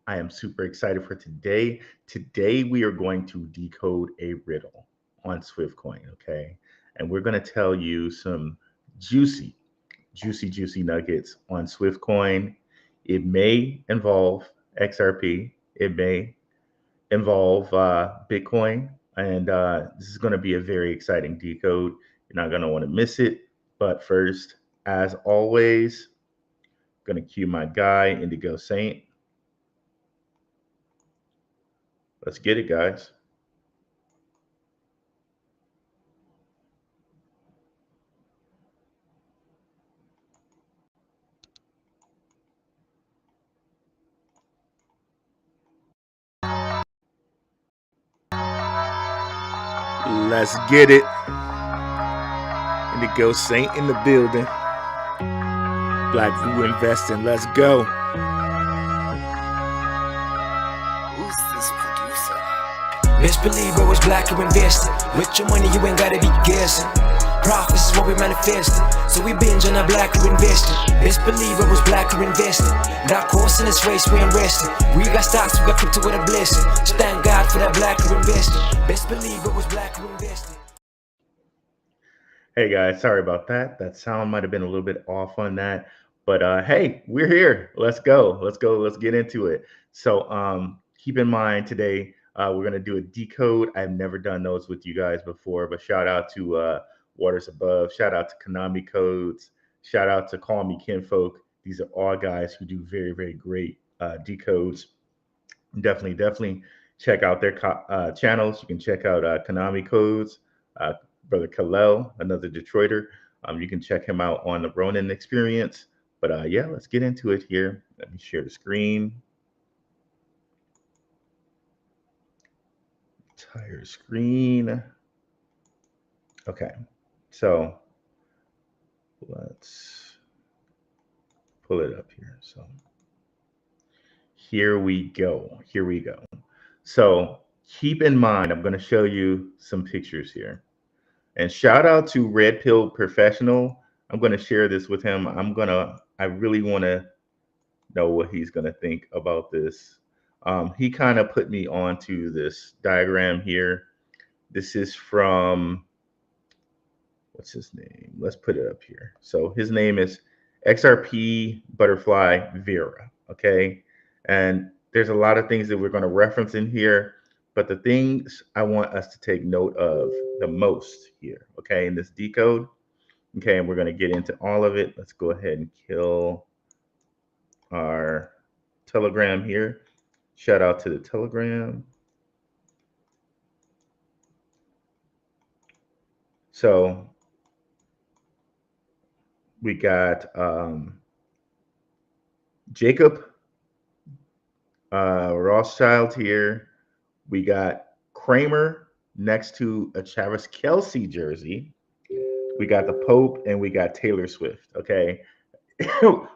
I am super excited for today. Today, we are going to decode a riddle on SwiftCoin, okay? And we're going to tell you some juicy, juicy nuggets on SwiftCoin. It may involve XRP, it may involve Bitcoin, and this is going to be a very exciting decode. You're not going to want to miss it. But first, as always, going to cue my guy, Indigo Saint. Let's get it, guys. Let's get it. Indigo Saint in the building. Black View Investing. Let's go. Who's this producer? Best believe I was black or invested. With your money, you ain't gotta be guessing. Profits is what we manifested. So we binge on a black or invested. Best believe I was black or invested. Got course in this race, we ain't resting. We got stocks, we got crypto with a blessing. So thank God for that black or invested. Best believe I was black or invested. Hey guys, sorry about that. That sound might have been a little bit off on that, but hey, we're here. Let's go. Let's go. Let's get into it. So keep in mind today we're gonna do a decode. I've never done those with you guys before, but shout out to Waters Above. Shout out to Konami Codes. Shout out to Call Me Kinfolk. These are all guys who do very great decodes. Definitely check out their channels. You can check out Konami Codes, uh, Brother Kalel, another Detroiter. You can check him out on the Ronin Experience. But yeah, let's get into it here. Let me share the screen. Entire screen. Okay, so let's pull it up here. So here we go. Here we go. So keep in mind, I'm going to show you some pictures here. And shout out to Red Pill Professional. I'm going to share this with him. I really want to know what he's going to think about this. He kind of put me onto this diagram here. This is from, what's his name? Let's put it up here. So his name is XRP Butterfly Vera. Okay. And there's a lot of things that we're going to reference in here, but the things I want us to take note of the most here, okay, in this decode. Okay, and we're going to get into all of it. Let's go ahead and kill our Telegram here. Shout out to the Telegram. So we got Jacob Rothschild here. We got Kramer next to a Travis Kelsey jersey. We got the Pope and we got Taylor Swift. Okay.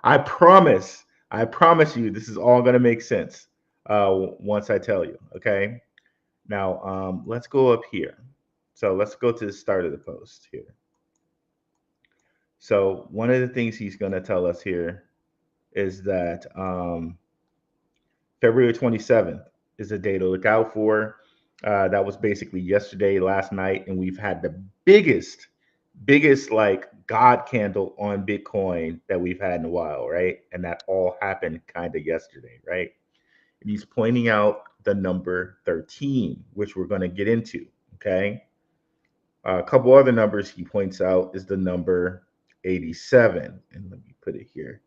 I promise you, this is all going to make sense once I tell you. Okay. Now, let's go up here. So let's go to the start of the post here. So one of the things he's going to tell us here is that February 27th is a day to look out for. That was basically yesterday, last night, and we've had the biggest like God candle on Bitcoin that we've had in a while, right? And that all happened kind of yesterday, right? And he's pointing out the number 13, which we're going to get into, okay? A couple other numbers he points out is the number 87. And let me put it here.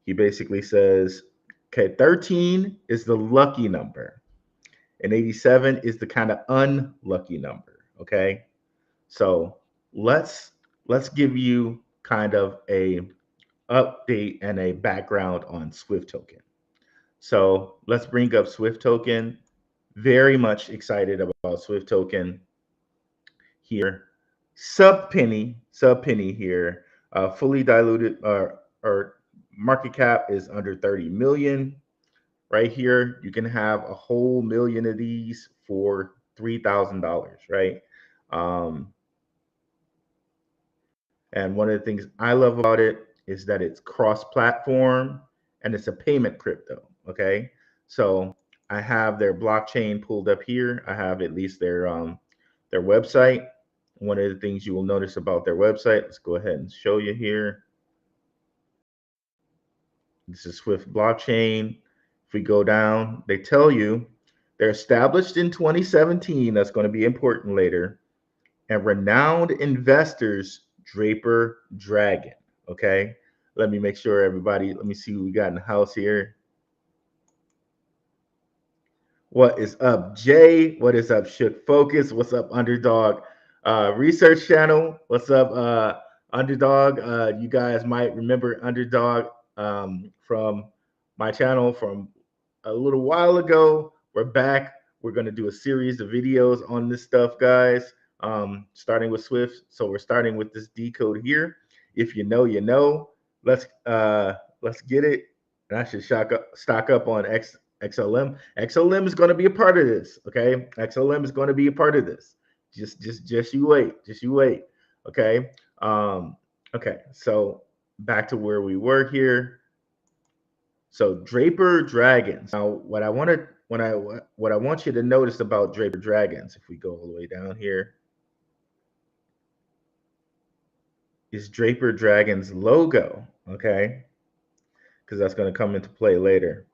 He basically says, okay, 13 is the lucky number, and 87 is the kind of unlucky number, okay? So let's give you kind of a update and a background on Swift token. So let's bring up Swift token. Very much excited about Swift token here. Sub penny here. Fully diluted or market cap is under 30 million. Right here, you can have a whole million of these for $3,000, right? Um, And one of the things I love about it is that it's cross-platform and it's a payment crypto. Okay, So I have their blockchain pulled up here. I have at least their website. One of the things you will notice about their website, let's go ahead and show you here. This is Swift blockchain. If we go down, they tell you they're established in 2017. That's going to be important later. And renowned investors, Draper Dragon. Okay. Let me make sure everybody, let me see who we got in the house here. What is up, Jay? What is up, Shook Focus? What's up, Underdog Research Channel? What's up, Underdog? You guys might remember Underdog from my channel from a little while ago. We're back. We're going to do a series of videos on this stuff, guys, starting with Swift. So we're starting with this decode here. If you know, you know. Let's get it. And I should stock up on XLM. XLM is going to be a part of this. Okay, XLM is going to be a part of this. Just you wait. Just you wait. Okay. Okay. So back to where we were here. So Draper Dragons. Now, what I want you to notice about Draper Dragons, if we go all the way down here, is Draper Dragons logo. Okay, because that's going to come into play later.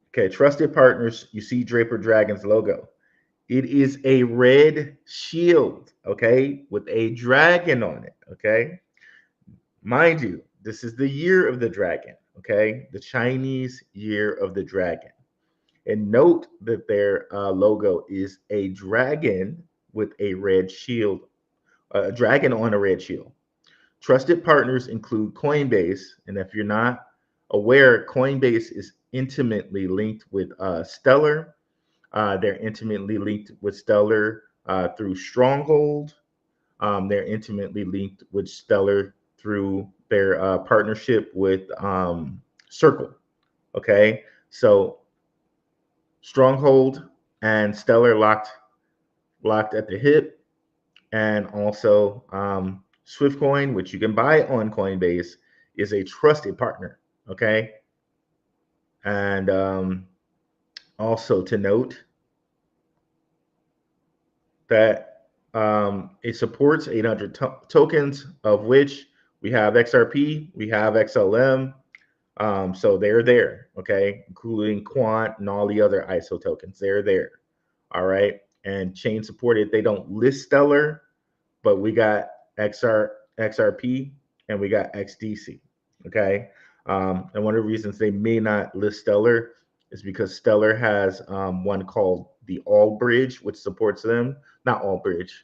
Okay, trusted partners, you see Draper Dragons logo. It is a red shield, okay, with a dragon on it, okay? Mind you, this is the year of the dragon, okay? The Chinese year of the dragon. And note that their logo is a dragon with a red shield, a dragon on a red shield. Trusted partners include Coinbase, and if you're not aware, Coinbase is intimately linked with Stellar. They're intimately linked with Stellar through Stronghold. They're intimately linked with Stellar through their partnership with Circle. Okay, so Stronghold and Stellar locked at the hip, and also SWIFTCoin, which you can buy on Coinbase, is a trusted partner. Okay, and also to note that it supports 800 tokens, of which we have XRP, we have XLM. So they're there, okay, including Quant and all the other ISO tokens. They're there. All right. And chain supported, they don't list Stellar, but we got XRP and we got XDC. Okay. And one of the reasons they may not list Stellar is because Stellar has one called the All Bridge, which supports them. Not All Bridge,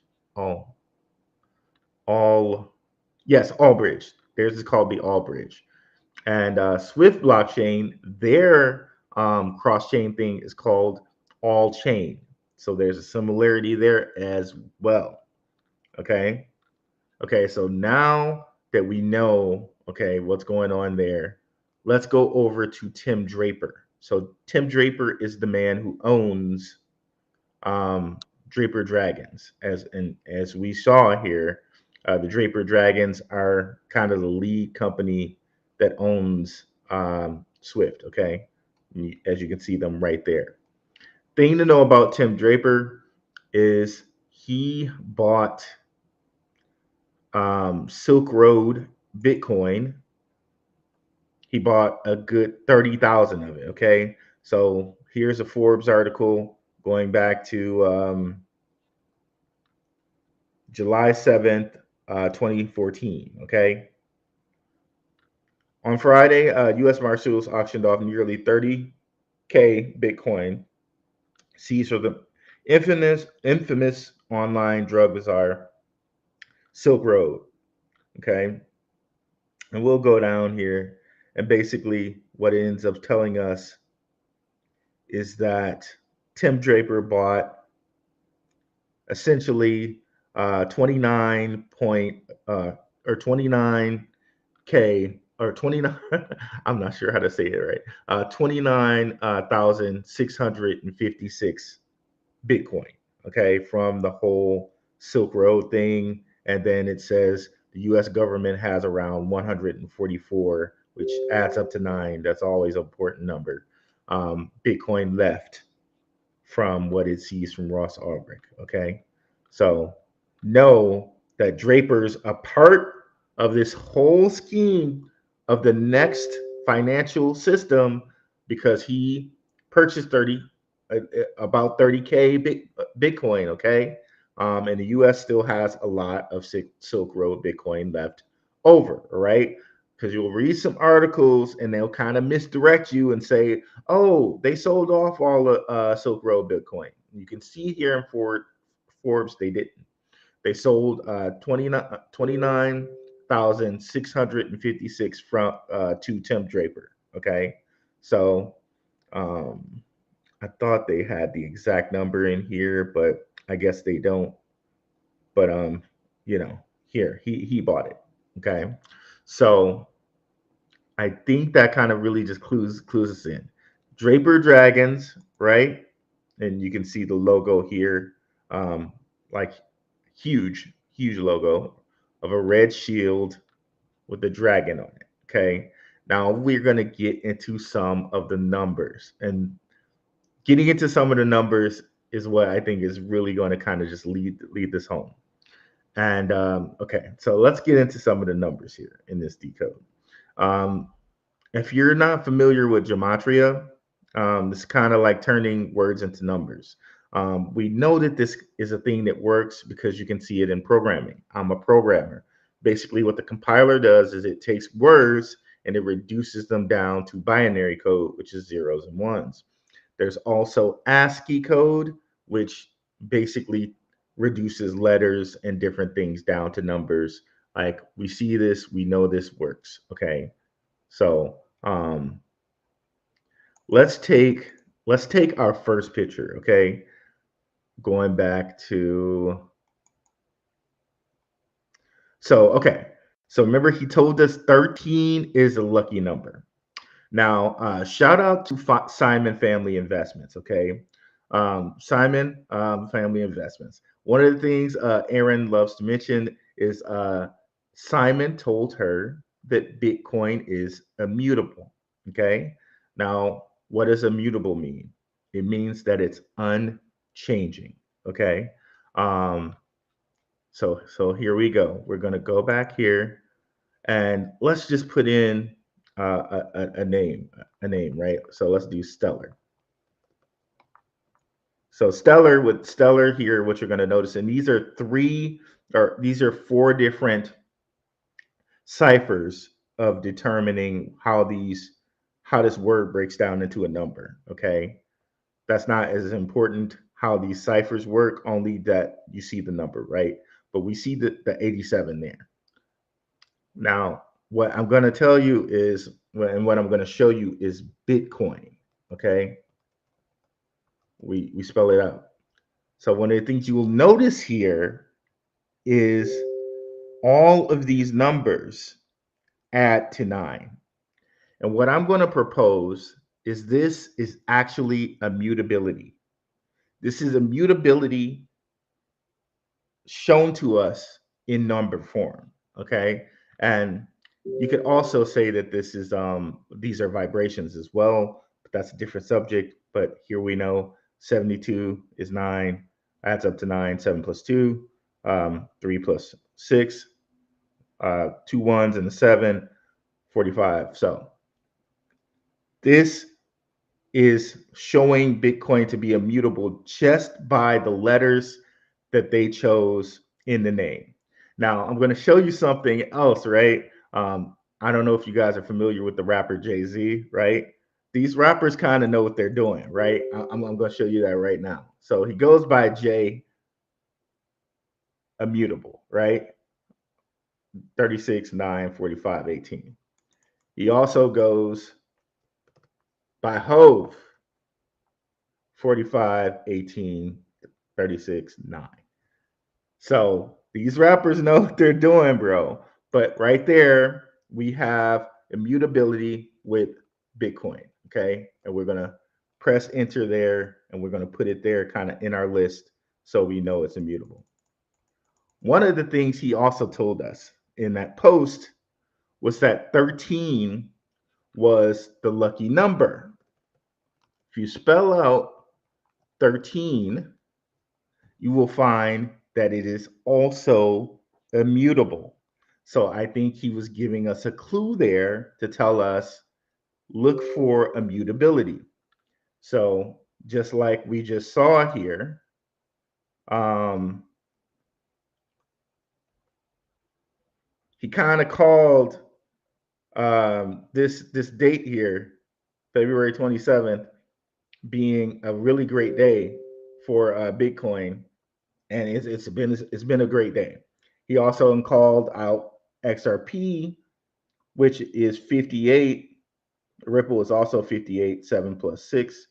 yes, All Bridge. Theirs is called the All Bridge. And Swift blockchain, their cross-chain thing is called All Chain. So there's a similarity there as well. Okay. Okay. So now that we know, okay, what's going on there, let's go over to Tim Draper. So Tim Draper is the man who owns Draper Dragons. As we saw here, the Draper Dragons are kind of the lead company that owns Swift. Okay, as you can see them right there. Thing to know about Tim Draper is he bought Silk Road Bitcoin. He bought a good 30,000 of it. Okay, so here's a Forbes article going back to July 7th, 2014. Okay. On Friday, U.S. Marshals auctioned off nearly 30K Bitcoin seized from the infamous online drug bazaar, Silk Road. Okay. And we'll go down here. And basically, what it ends up telling us is that Tim Draper bought essentially 29 point or 29K or 29 I'm not sure how to say it right, 29,656 Bitcoin, okay, from the whole Silk Road thing. And then it says the US government has around 144, which adds up to 9. That's always an important number. Bitcoin left from what it sees from Ross Ulbricht. Okay, so know that Draper's a part of this whole scheme of the next financial system because he purchased about 30K Bitcoin. Okay, and the U.S. still has a lot of Silk Road Bitcoin left over. All right. Because you'll read some articles and they'll kind of misdirect you and say, oh, they sold off all the Silk Road Bitcoin. You can see here in Forbes, they didn't. They sold 29,656 from to Tim Draper. Okay, so um, I thought they had the exact number in here, but I guess they don't. But here he bought it. Okay, so I think that kind of really just clues us in. Draper Dragons, right? And you can see the logo here, like huge logo of a red shield with a dragon on it. Okay. Now we're gonna get into some of the numbers, and getting into some of the numbers is what I think is really going to kind of just lead this home. And okay, so let's get into some of the numbers here in this decode. Um, if you're not familiar with gematria, it's kind of like turning words into numbers. We know that this is a thing that works because you can see it in programming. I'm a programmer. Basically, what the compiler does is it takes words and it reduces them down to binary code, which is zeros and ones. There's also ASCII code, which basically reduces letters and different things down to numbers. Like we see this, we know this works. Okay, so let's take our first picture. Okay, going back to okay. So remember, he told us 13 is a lucky number. Now, shout out to Simon Family Investments. Okay, Simon Family Investments. One of the things Aaron loves to mention is Simon told her that Bitcoin is immutable. Okay, now what does immutable mean? It means that it's unchanging. Okay, um, so here we go. We're gonna go back here and let's just put in a name, right? So let's do Stellar. So Stellar, with Stellar here, what you're going to notice, and these are four different ciphers of determining how this word breaks down into a number. Okay, that's not as important how these ciphers work, only that you see the number, right? But we see the 87 there. Now, what I'm going to tell you is, and what I'm going to show you is Bitcoin. Okay, we spell it out. So one of the things you will notice here is all of these numbers add to 9. And what I'm going to propose is this is actually immutability. This is immutability shown to us in number form. Okay, and you could also say that this is these are vibrations as well, but that's a different subject. But here we know 72 is 9, adds up to 9. 7 plus 2, 3 plus 6, 2 ones and a 7, 45. So this is showing Bitcoin to be immutable just by the letters that they chose in the name. Now, I'm going to show you something else, right? I don't know if you guys are familiar with the rapper Jay-Z, right? These rappers kind of know what they're doing, right? I'm going to show you that right now. So he goes by J Immutable, right? 36, 9, 45, 18. He also goes by Hove, 45, 18, 36, 9. So these rappers know what they're doing, bro. But right there, we have immutability with Bitcoin. Okay. And we're going to press enter there and we're going to put it there kind of in our list so we know it's immutable. One of the things he also told us in that post was that 13 was the lucky number. If you spell out 13, you will find that it is also immutable. So I think he was giving us a clue there to tell us look for immutability. So just like we just saw here, um, he kind of called this date here, February 27th, being a really great day for Bitcoin, and it's been a great day. He also called out XRP, which is 58. Ripple is also 58, 7 plus 6.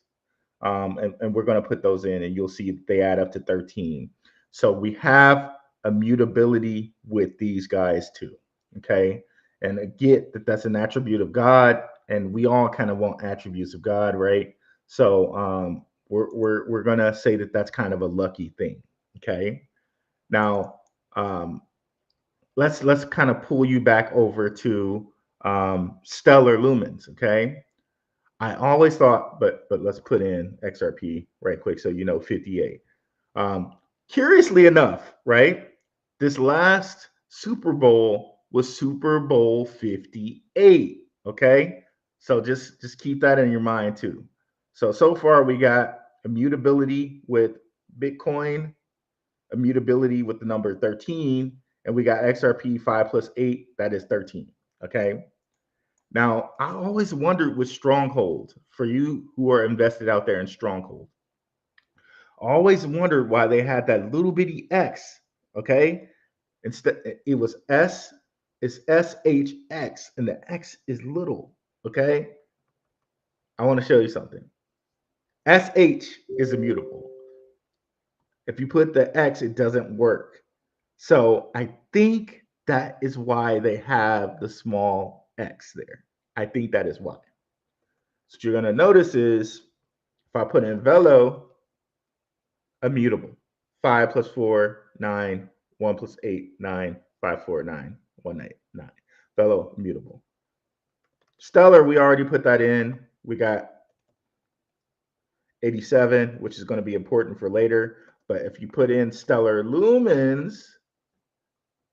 And we're going to put those in, and you'll see they add up to 13. So we have immutability with these guys too. Okay. And I get that that's an attribute of God, and we all kind of want attributes of God, right? So we're going to say that that's kind of a lucky thing. Okay. Now, let's kind of pull you back over to stellar lumens. Okay. I always thought, but let's put in XRP right quick so you know 58. Curiously enough, right? This last Super Bowl was Super Bowl 58. Okay, so just keep that in your mind too. So far we got immutability with Bitcoin, immutability with the number 13, and we got XRP 5 plus 8. That is 13. Okay. Now, I always wondered with Stronghold, for you who are invested out there in Stronghold, I always wondered why they had that little bitty X. Okay. Instead, it was S, it's SHX, and the X is little. Okay. I want to show you something. SH is immutable. If you put the X, it doesn't work. So I think that is why they have the small X there. I think that is why. So what you're going to notice is if I put in Velo, immutable. 5 plus 4, 9. 1 plus 8, 9. 5, 4, 9. 1, 8, 9. Velo, immutable. Stellar, we already put that in. We got 87, which is going to be important for later. But if you put in stellar lumens,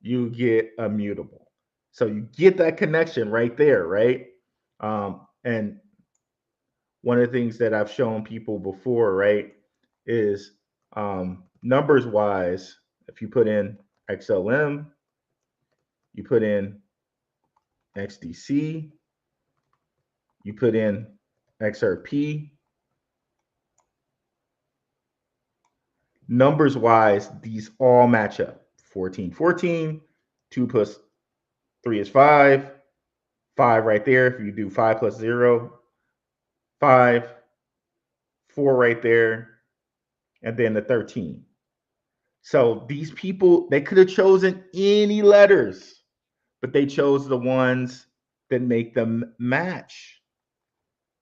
you get immutable. So you get that connection right there, right? And one of the things that I've shown people before, right, is numbers wise, if you put in XLM, you put in XDC, you put in XRP, numbers wise, these all match up. 14, 14, 2 plus 3 is 5, 5 right there. If you do 5 plus 0, 5, 4 right there, and then the 13. So these people, they could have chosen any letters, but they chose the ones that make them match.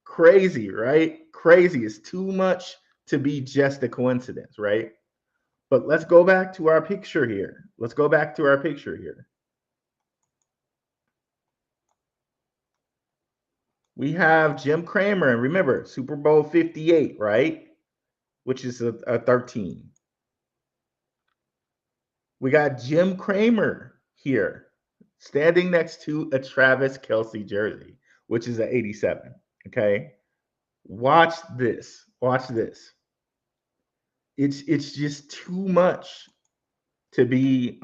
Crazy, right? Crazy. It's too much to be just a coincidence, right? But let's go back to our picture here. Let's go back to our picture here. We have Jim Cramer, and remember, Super Bowl 58, right? Which is a 13. We got Jim Cramer here, standing next to a Travis Kelce jersey, which is an 87. Okay. Watch this. Watch this. It's just too much to be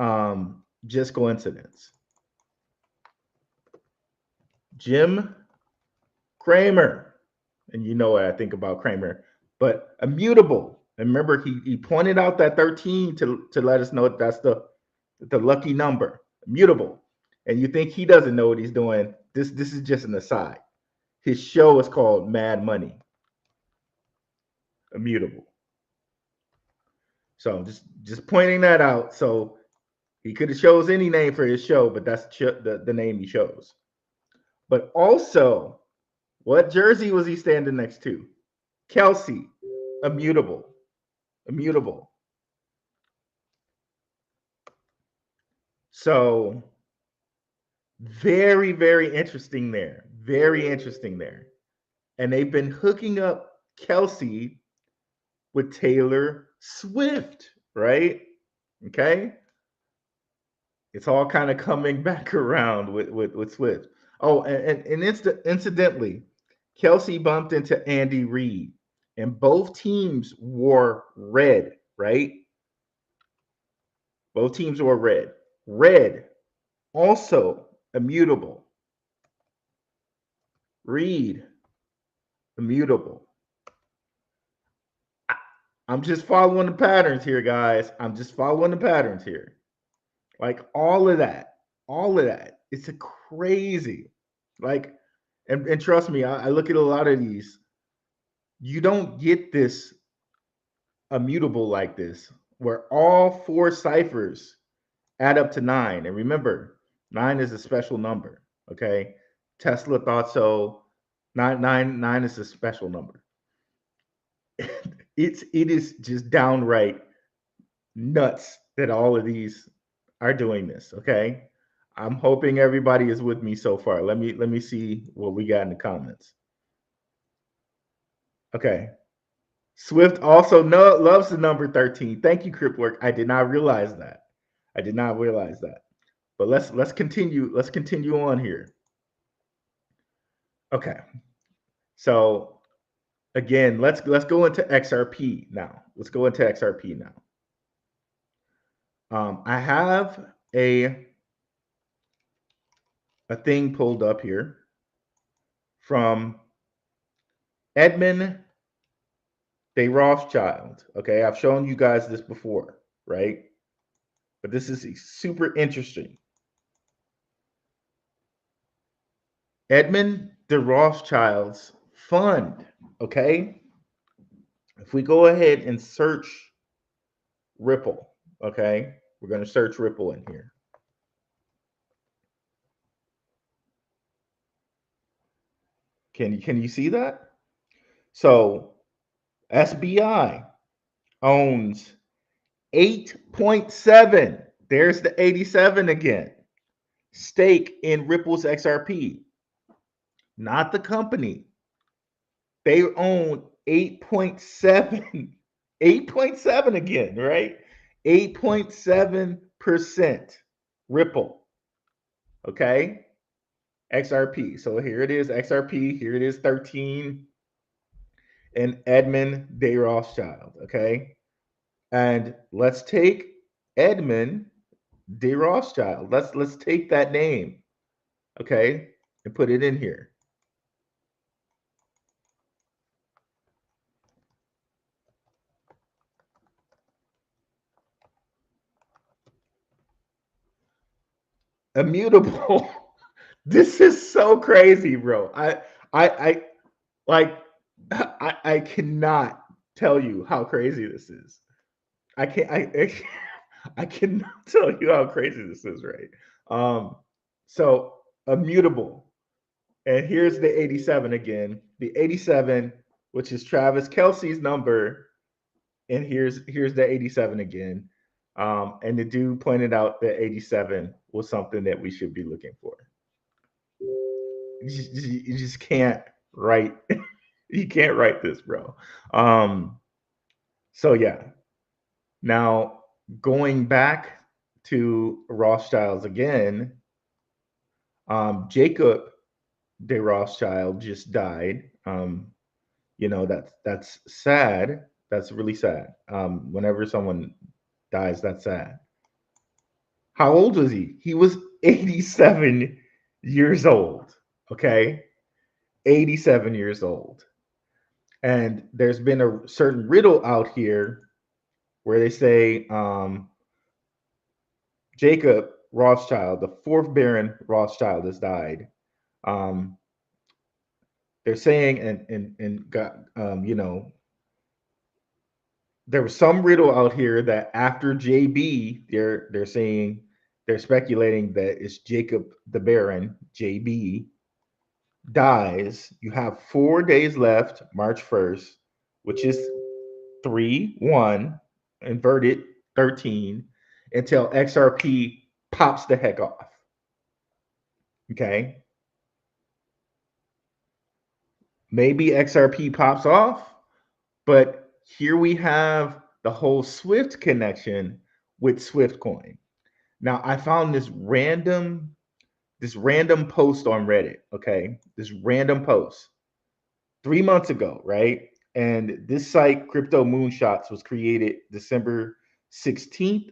just coincidence. Jim Cramer, and you know what I think about Cramer, but immutable. And remember, he pointed out that 13 to let us know that's the lucky number. Immutable. And you think he doesn't know what he's doing. This is just an aside. His show is called Mad Money. Immutable. So just pointing that out. So he could have chose any name for his show, but that's the name he chose. But also, what jersey was he standing next to? Kelsey, immutable. Immutable. So very, very interesting there. Very interesting there. And they've been hooking up Kelsey with Taylor Swift, right? Okay. It's all kind of coming back around with Swift. Oh, incidentally, Kelsey bumped into Andy Reid, and both teams wore red, right? Both teams wore red. Red, also immutable. Reid, immutable. I'm just following the patterns here, guys. I'm just following the patterns here. Like all of that. It's a crazy. Like, and trust me, I look at a lot of these. You don't get this immutable like this, where all four ciphers add up to nine. And remember, nine is a special number. Okay. Tesla thought so. Nine is a special number. It is just downright nuts that all of these are doing this. Okay. I'm hoping everybody is with me so far. Let me see what we got in the comments. Okay. Swift also loves the number 13. Thank you, Cripwork. I did not realize that. I did not realize that. But let's continue. Let's continue on here. Okay. So again, let's go into XRP now. Let's go into XRP now. I have a thing pulled up here from Edmund de Rothschild. Okay, I've shown you guys this before, right? But this is super interesting. Edmund de Rothschild's fund. Okay, if we go ahead and search Ripple, okay, we're going to search Ripple in here. Can you see that? So SBI owns 8.7. There's the 87 again. Stake in Ripple's XRP. Not the company. They own 8.7. 8.7 again, right? 8.7% Ripple. Okay? XRP. So here it is, XRP. Here it is, 13. And Edmund de Rothschild. Okay? And let's take Edmund de Rothschild. Let's take that name, okay, and put it in here. Immutable. This is so crazy, bro. I like I cannot tell you how crazy this is. I cannot tell you how crazy this is, right? So immutable. And here's the 87 again. The 87, which is Travis Kelsey's number. And here's the 87 again. And the dude pointed out that 87 was something that we should be looking for. You just can't write. You can't write this, bro. So yeah. Now going back to Rothschilds again, Jacob de Rothschild just died. That's sad. That's really sad. Whenever someone dies, that's sad. How old was he? He was 87 years old. Okay, 87 years old. And there's been a certain riddle out here where they say Jacob Rothschild, the fourth Baron Rothschild, has died. They're saying, and got there was some riddle out here that after JB, they're speculating that it's Jacob the Baron, JB, dies. You have 4 days left, March 1st, which is 3-1, inverted 13, until XRP pops the heck off. Okay. Maybe XRP pops off, But here we have the whole Swift connection with SwiftCoin. Now I found this random post on Reddit, okay? This random post 3 months ago, right? And this site, Crypto Moonshots, was created December 16th,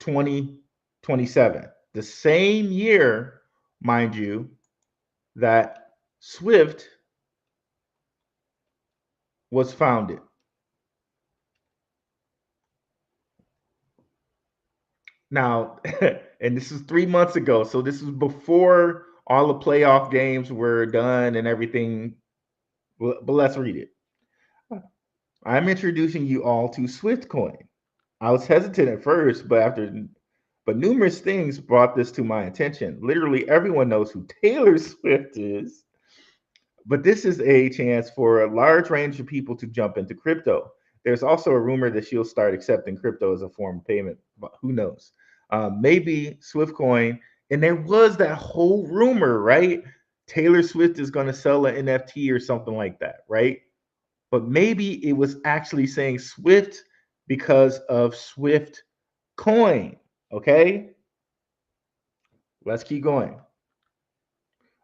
2027. The same year, mind you, that Swift was founded. Now, and this is 3 months ago. So this is before all the playoff games were done and everything. But let's read it. I'm introducing you all to SwiftCoin. I was hesitant at first, but numerous things brought this to my attention. Literally everyone knows who Taylor Swift is, but this is a chance for a large range of people to jump into crypto. There's also a rumor that she'll start accepting crypto as a form of payment, but who knows? Maybe SwiftCoin, and there was that whole rumor, right? Taylor Swift is going to sell an NFT or something like that, right? But maybe it was actually saying Swift because of Swift Coin. Okay, let's keep going.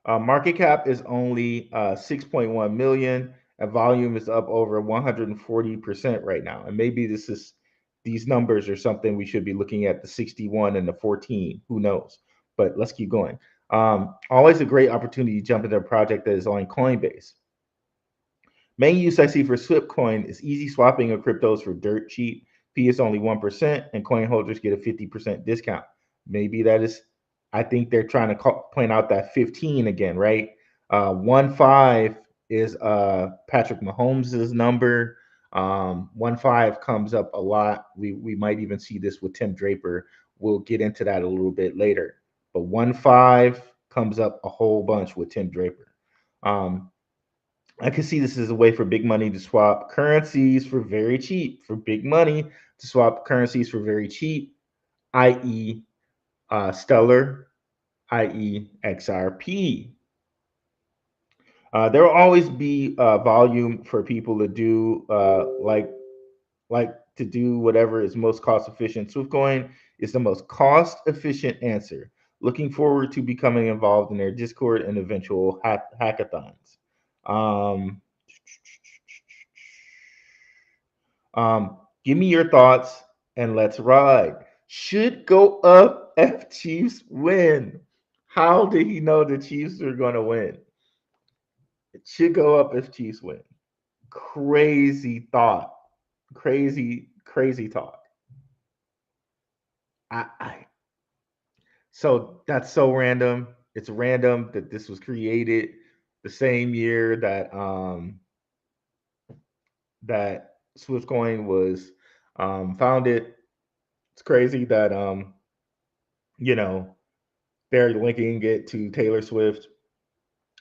Market cap is only 6.1 million, and volume is up over 140% right now. And maybe these numbers are something we should be looking at, the 61 and the 14. Who knows? But let's keep going. Always a great opportunity to jump into a project that is on Coinbase. Main use I see for SwipCoin is easy swapping of cryptos for dirt cheap. Fee is only 1%, and coin holders get a 50% discount. Maybe that is, I think they're trying to point out that 15 again, right? 1-5 is Patrick Mahomes' number. 1-5 comes up a lot. We might even see this with Tim Draper. We'll get into that a little bit later. But 1-5 comes up a whole bunch with Tim Draper. I can see this as a way for big money to swap currencies for very cheap, for big money to swap currencies for very cheap, i.e., Stellar, i.e., XRP. There will always be volume for people to do like to do whatever is most cost efficient. SwiftCoin is the most cost efficient answer. Looking forward to becoming involved in their Discord and eventual hackathons. Um, Give me your thoughts and let's ride. Should go up if Chiefs win. How did he know the Chiefs are going to win? It should go up if Chiefs win. Crazy thought. Crazy talk. I so that's so random. It's random that this was created the same year that SwiftCoin was founded. It's crazy that you know they're linking it to Taylor Swift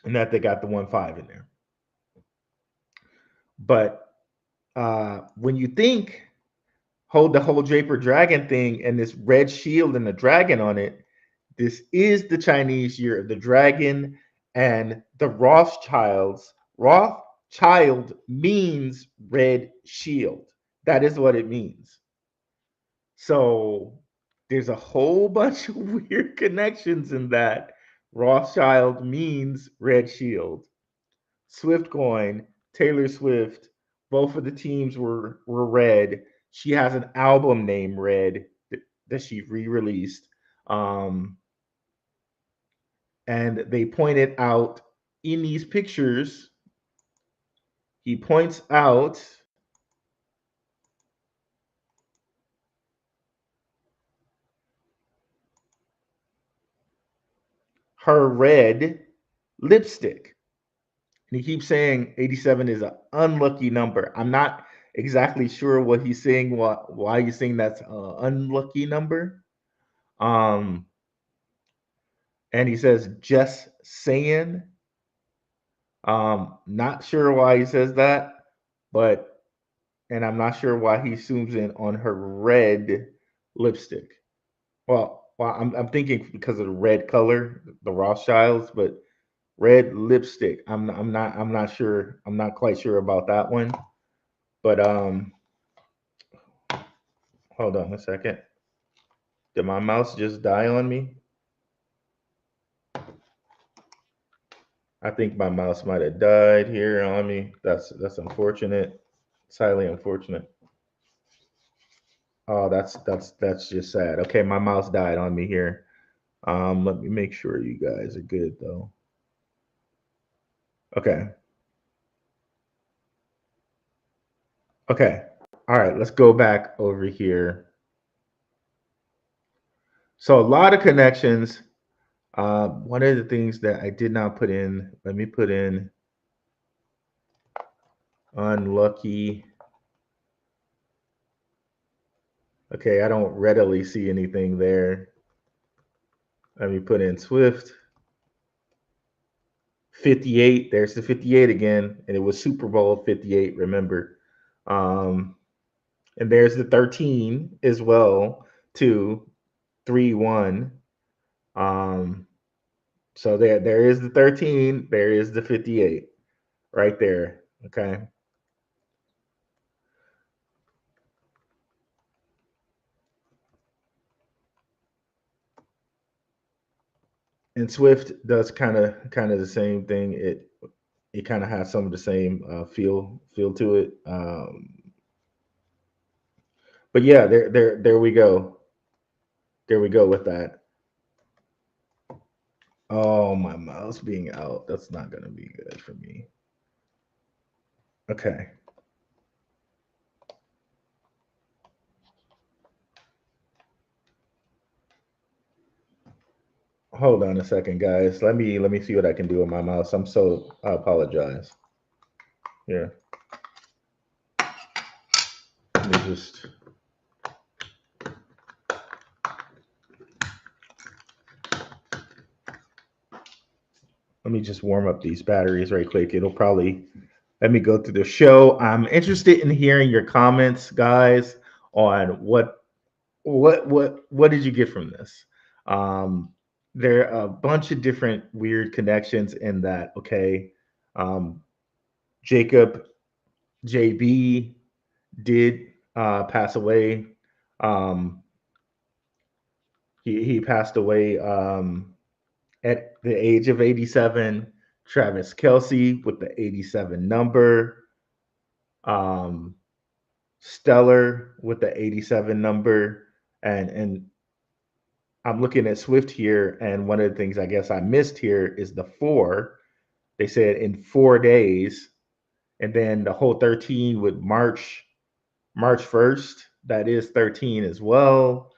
and that they got the 1-5 in there. But when you think hold the whole Draper Dragon thing and this red shield and the dragon on it, this is the Chinese year of the dragon and the Rothschilds. Rothschild means red shield. That is what it means. So there's a whole bunch of weird connections in that. Rothschild means red shield. SwiftCoin, Taylor Swift, both of the teams were red. She has an album named Red that she re-released. And they pointed out in these pictures, he points out her red lipstick. And he keeps saying 87 is an unlucky number. I'm not exactly sure what he's saying, why he's saying that's an unlucky number. And he says, just saying. Not sure why he says that, but, and I'm not sure why he zooms in on her red lipstick. Well, I'm thinking because of the red color, the Rothschilds, but Red lipstick. I'm not sure. I'm not quite sure about that one. But hold on a second. Did my mouse just die on me? I think my mouse might have died here on me. That's unfortunate. It's highly unfortunate. Oh, that's just sad. Okay, my mouse died on me here. Let me make sure you guys are good though. Okay. Okay. All right, let's go back over here. So a lot of connections. One of the things that I did not put in, let me put in unlucky. Okay, I don't readily see anything there. Let me put in Swift 58. There's the 58 again, and it was Super Bowl 58. Remember, um, and there's the 13 as well. 2 3 1. Um, so there is the 13. There is the 58 right there. Okay. And Swift does kind of the same thing. It kind of has some of the same feel to it. But yeah, there we go. There we go with that. Oh, my mouse being out. That's not gonna be good for me. Okay. Hold on a second, guys. Let me see what I can do with my mouse. I apologize. Yeah. Let me just let me just warm up these batteries right quick. It'll probably let me go through the show. I'm interested in hearing your comments, guys, on what did you get from this? Um, there are a bunch of different weird connections in that. Okay, um, Jacob JB did pass away. Um, he passed away at the age of 87. Travis Kelsey with the 87 number. Um, Stellar with the 87 number. And I'm looking at Swift here, and one of the things I guess I missed here is the four. They said in 4 days, and then the whole 13 would March 1st. That is 13 as well.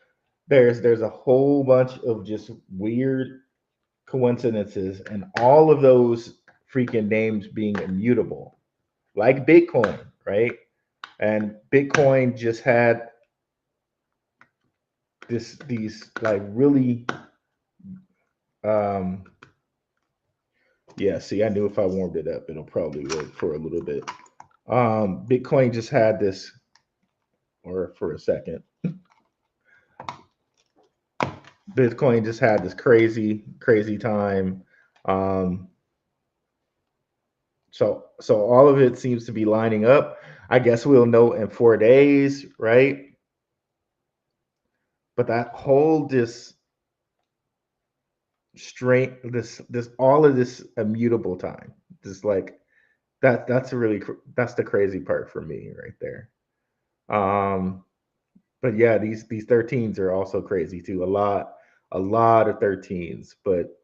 There's a whole bunch of just weird coincidences, and all of those freaking names being immutable, like Bitcoin, right? And Bitcoin just had these like really um yeah, see, I knew if I warmed it up, it'll probably work for a little bit. Bitcoin just had this, or for a second, Bitcoin just had this crazy time. Um, so all of it seems to be lining up. I guess we'll know in 4 days, right? But that whole this straight this all of this immutable time, just like that's the crazy part for me right there. Um, but yeah, these 13s are also crazy too. A lot of 13s, but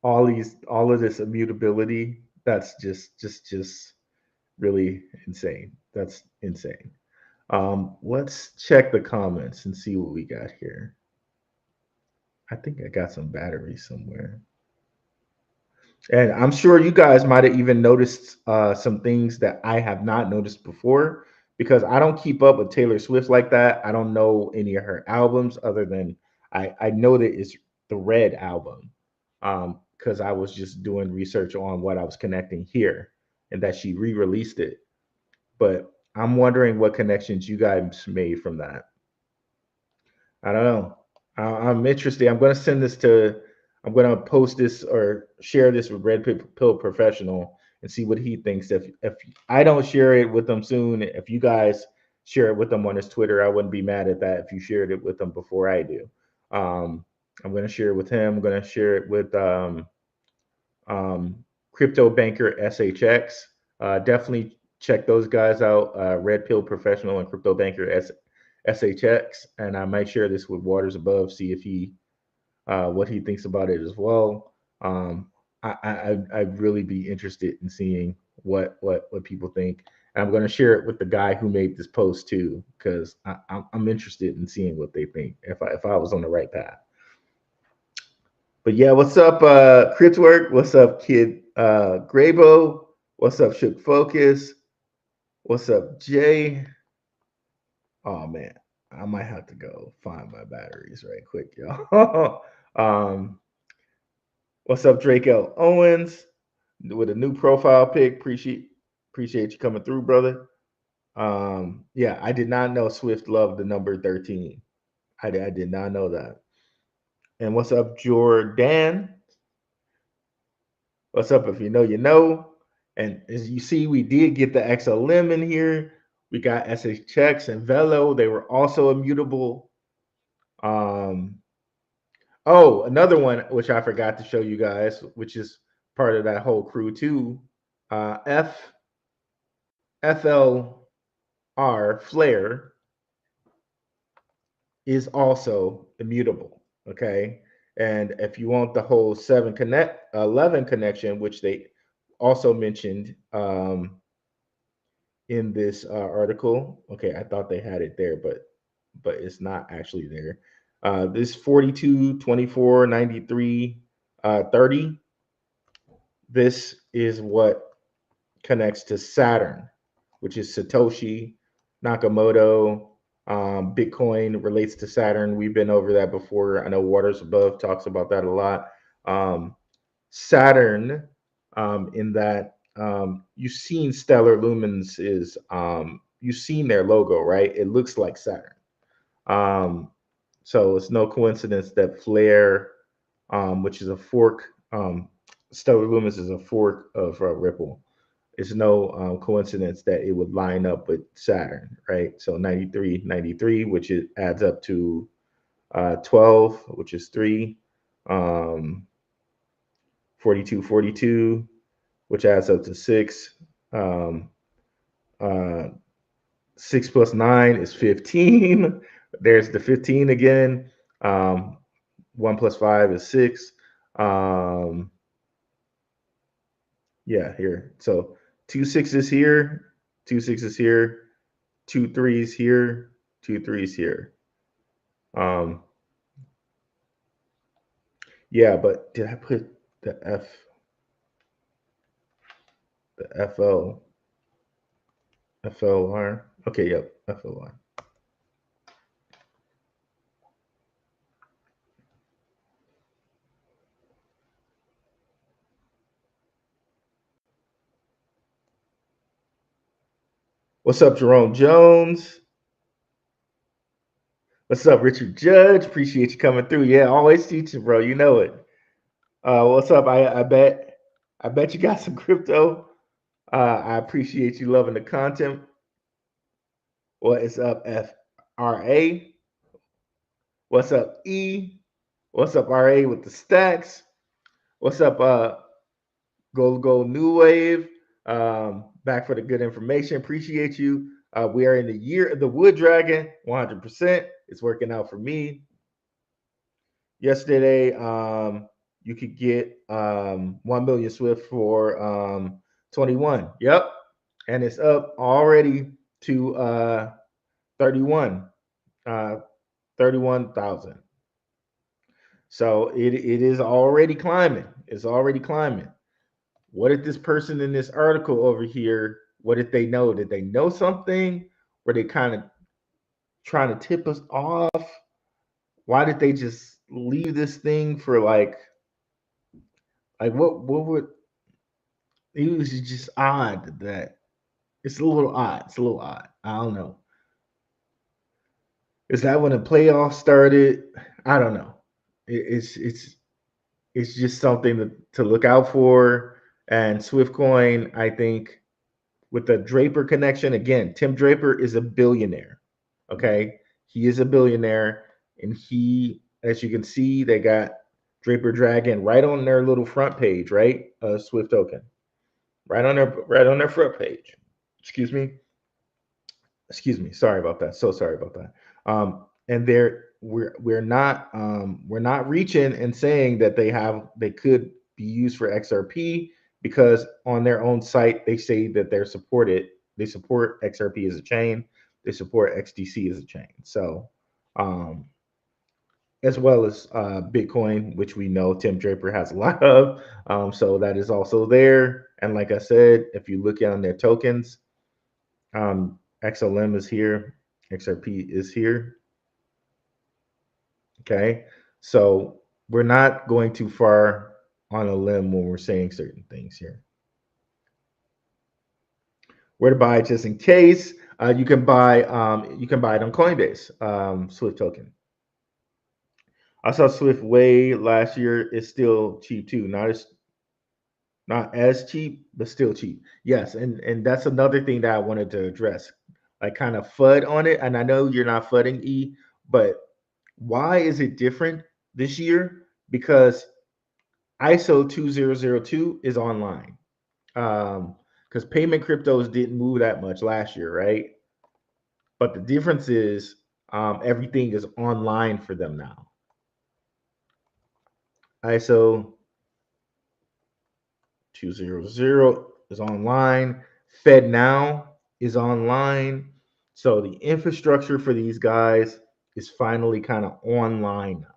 all of this immutability, that's just really insane. That's insane. Let's check the comments and see what we got here. I think I got some batteries somewhere. And I'm sure you guys might have even noticed some things that I have not noticed before, because I don't keep up with Taylor Swift like that. I don't know any of her albums other than I know that it's the Red album, because I was just doing research on what I was connecting here and that she re released it. But I'm wondering what connections you guys made from that. I don't know. I'm interested. I'm gonna post this or share this with Red Pill Professional and see what he thinks. If I don't share it with him soon, if you guys share it with him on his Twitter, I wouldn't be mad at that if you shared it with him before I do. Um, I'm gonna share it with him. I'm gonna share it with um, Crypto Banker SHX. Definitely check those guys out. Red Pill Professional and Crypto Banker SHX, and I might share this with Waters Above. See if he what he thinks about it as well. Um, I'd really be interested in seeing what people think. And I'm going to share it with the guy who made this post too, because I'm interested in seeing what they think if I was on the right path. But yeah, what's up, Critwork? What's up, Kid Grabo? What's up, Shook Focus? What's up, Jay? Oh man, I might have to go find my batteries right quick, y'all. What's up, Drake L. Owens with a new profile pic? Appreciate you coming through, brother. Yeah, I did not know Swift loved the number 13. I did not know that. And what's up, Jordan? What's up? If you know, you know. And as you see, we did get the XLM in here. We got SHX and Velo. They were also immutable. Um, Oh, another one which I forgot to show you guys, which is part of that whole crew too. FLR Flare is also immutable. Okay, and if you want the whole 11 connection, which they also mentioned in this article. Okay, I thought they had it there, but it's not actually there. This 42, 24, 93, 30. This is what connects to Saturn, which is Satoshi Nakamoto. Bitcoin relates to Saturn. We've been over that before. I know Waters Above talks about that a lot. Saturn, in that you've seen Stellar Lumens is you've seen their logo, right? It looks like Saturn. So it's no coincidence that Flare, which is a fork, Stellar Lumens is a fork of Ripple. It's no coincidence that it would line up with Saturn, right? So 93, 93, which it adds up to 12, which is 3, 42, 42, which adds up to 6. Um, uh, 6 plus 9 is 15. There's the 15 again. 1 plus 5 is 6. Yeah, here. So 2 6s here, 2 6s here, 2 3s here, 2 3s here. Um, yeah, but did I put the FL, FLR? Okay, yep, FLR. What's up, Jerome Jones? What's up, Richard Judge? Appreciate you coming through. Yeah, always teaching, bro. You know it. What's up? I bet you got some crypto. I appreciate you loving the content. What is up, FRA? What's up, E? What's up, RA with the stacks? What's up, Gold New Wave? Back for the good information. Appreciate you. We are in the year of the Wood Dragon, 100%. It's working out for me. Yesterday, you could get 1 million Swift for 21. Yep. And it's up already to 31, 31,000. So it is already climbing. It's already climbing. What did this person in this article over here, what did they know? Did they know something? Were they kind of trying to tip us off? Why did they just leave this thing for like what would it was just odd that it's a little odd. It's a little odd. I don't know. Is that when the playoffs started? I don't know. It's it's just something to look out for. And SwiftCoin, I think, with the Draper connection, again, Tim Draper is a billionaire. Okay. He is a billionaire. And he, as you can see, they got Draper Dragon right on their little front page, right? Swift token. Right on their front page. Excuse me. Excuse me. Sorry about that. So sorry about that. And there we're not reaching and saying that they could be used for XRP, because on their own site they say that they support XRP as a chain, they support XDC as a chain. So um as well as Bitcoin, which we know Tim Draper has a lot of. So that is also there. And like I said, if you look on their tokens, XLM is here, XRP is here. Okay. So we're not going too far on a limb when we're saying certain things here. Where to buy, just in case, you can buy it on Coinbase, Swift token. I saw Swift way last year. It's still cheap too. Not as cheap, but still cheap. Yes, and that's another thing that I wanted to address. Like kind of FUD on it. And I know you're not FUDing E, but why is it different this year? Because ISO 2002 is online. Because payment cryptos didn't move that much last year, right? But the difference is everything is online for them now. ISO 200 is online. Fed Now is online. So the infrastructure for these guys is finally kind of online now.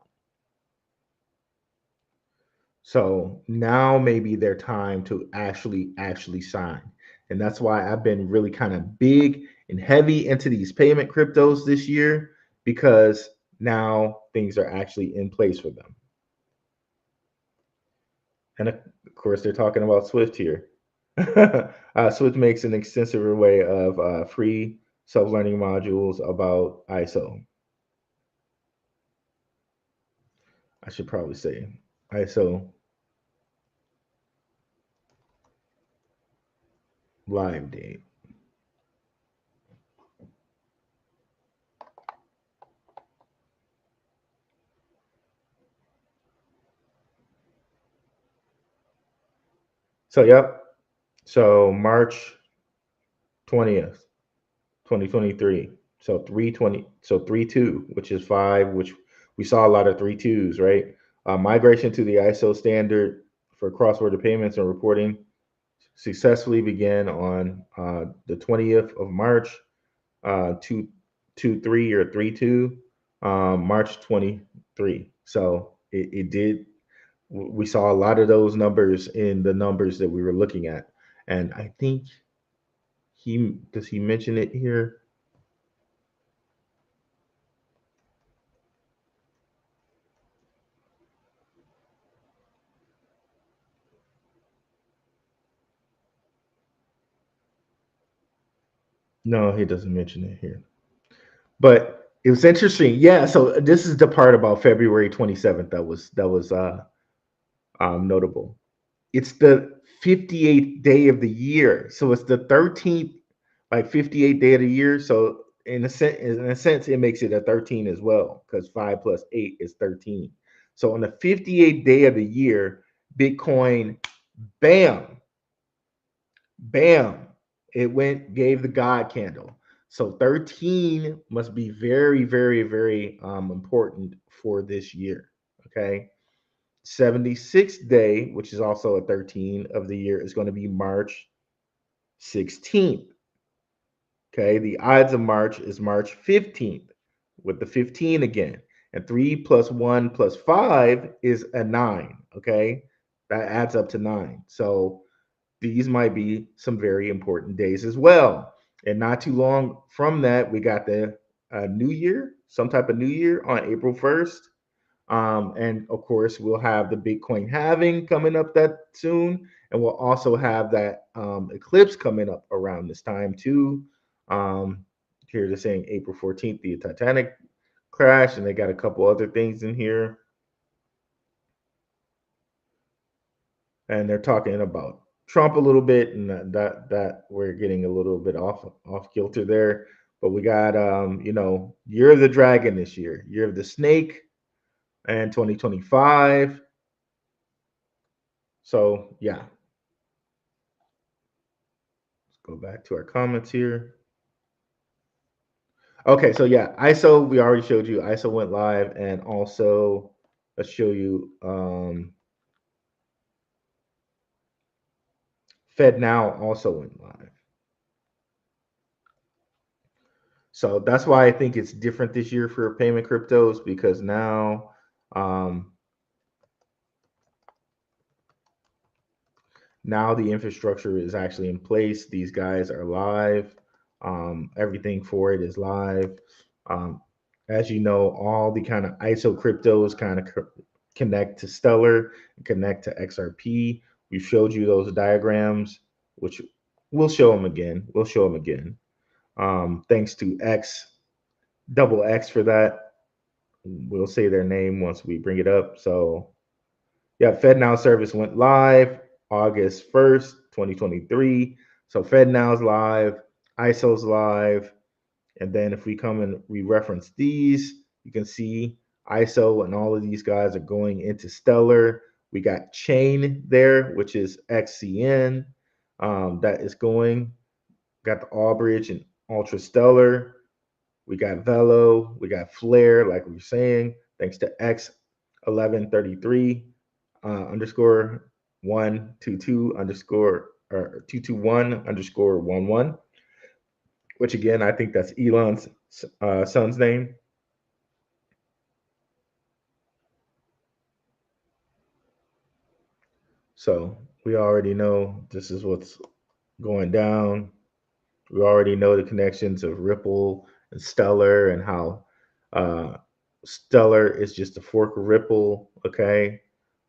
So now maybe their time to actually sign. And that's why I've been really kind of big and heavy into these payment cryptos this year, because now things are actually in place for them. And of course, they're talking about Swift here. Swift makes an extensive array of free self-learning modules about ISO. I should probably say ISO live date. So yep. So March 20th, 2023. So 320, so 3.2, which is five, which we saw a lot of 3.2s, right? Migration to the ISO standard for cross-border payments and reporting successfully began on the 20th of March, 2.2.3 or 3.2, March 23. So it did. We saw a lot of those numbers in the numbers that we were looking at, and I think he mention it here. No, he doesn't mention it here. But it was interesting. Yeah, so this is the part about February 27th that was notable. It's the 58th day of the year. So it's the 13th, like 58th day of the year. So in a sense, it makes it a 13 as well, because 5 plus 8 is 13. So on the 58th day of the year, Bitcoin, bam, bam, it gave the God candle. So 13 must be very, very, very important for this year. Okay. 76th day, which is also a 13 of the year, is going to be March 16th. Okay. The odds of March is March 15th with the 15 again. And 3 plus 1 plus 5 is a 9. Okay. That adds up to 9. So these might be some very important days as well. And not too long from that, we got the New Year, some type of New Year on April 1st. And of course, we'll have the Bitcoin halving coming up that soon. And we'll also have that eclipse coming up around this time too. Um, Here they're saying April 14th, the Titanic crash, and they got a couple other things in here. and they're talking about Trump a little bit, and that we're getting a little bit off kilter there. But we got Year of the Dragon this year, Year of the Snake, and 2025. So yeah, let's go back to our comments here. Okay, so yeah, ISO we already showed you. ISO went live, and also let's show you Fed Now also went live. So that's why I think it's different this year for payment cryptos, because um, now the infrastructure is actually in place. These guys are live. Everything for it is live. Um, as you know, all the kind of ISO cryptos kind of connect to Stellar and connect to XRP. We showed you those diagrams, which we'll show them again. We'll show them again. Thanks to double X for that. We'll say their name once we bring it up. So yeah, FedNow service went live August 1st, 2023. So FedNow's live, ISO's live. And then if we come and we reference these, you can see ISO and all of these guys are going into Stellar. We got Chain there, which is XCN, that is going. Got the Allbridge and Ultra Stellar. We got Velo. We got Flare, like we were saying, thanks to X1133 underscore 122 underscore or 221 underscore 11, which again, I think that's Elon's son's name. So we already know this is what's going down. We already know the connections of Ripple and Stellar, and how uh, Stellar is just a fork of Ripple. Okay.